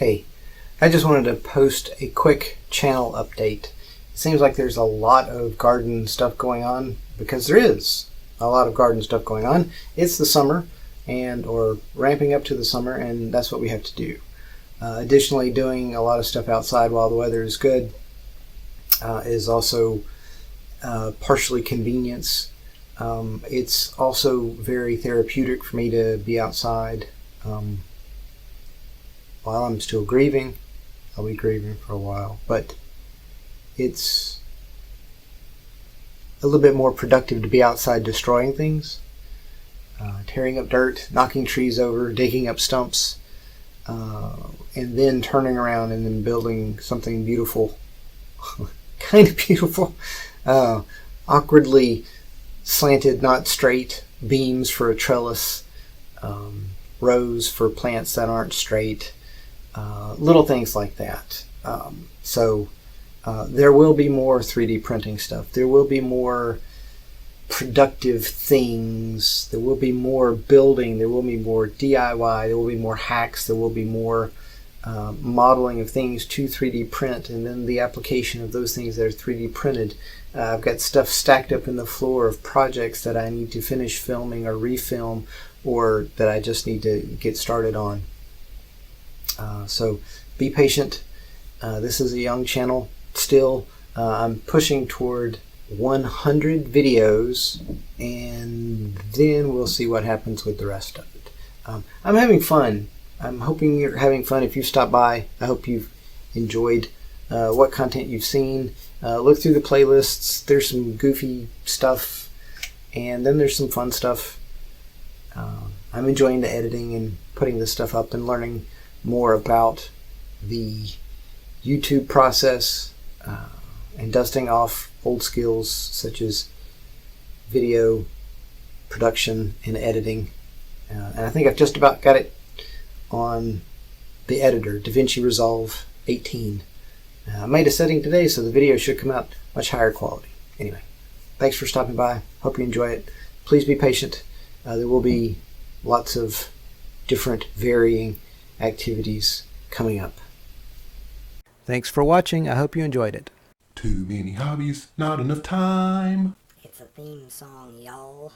Hey, I just wanted to post a quick channel update. It seems like there's a lot of garden stuff going on, because there is a lot of garden stuff going on. It's the summer, or ramping up to the summer, and that's what we have to do. Additionally, doing a lot of stuff outside while the weather is good is also partially convenience. It's also very therapeutic for me to be outside while I'm still grieving. I'll be grieving for a while, but it's a little bit more productive to be outside destroying things, tearing up dirt, knocking trees over, digging up stumps, and then turning around and then building something beautiful, kind of beautiful, awkwardly slanted, not straight beams for a trellis, rows for plants that aren't straight, little things like that. So there will be more 3D printing stuff. There will be more productive things. There will be more building. There will be more DIY. There will be more hacks. There will be more modeling of things to 3D print, and then the application of those things that are 3D printed. I've got stuff stacked up in the floor of projects that I need to finish filming or refilm, or that I just need to get started on. So be patient. This is a young channel still. I'm pushing toward 100 videos, and then we'll see what happens with the rest of it. I'm having fun. I'm hoping you're having fun. If you stopped by, I hope you've enjoyed what content you've seen. Look through the playlists. There's some goofy stuff, and then there's some fun stuff. I'm enjoying the editing and putting this stuff up and learning more about the YouTube process, and dusting off old skills such as video production and editing. And I think I've just about got it on the editor, Davinci Resolve 18. I made a setting today, so the video should come out much higher quality. Anyway, thanks for stopping by. Hope you enjoy it. Please be patient. There will be lots of different varying activities coming up. Thanks for watching. I hope you enjoyed it. Too many hobbies, not enough time. It's a theme song, y'all.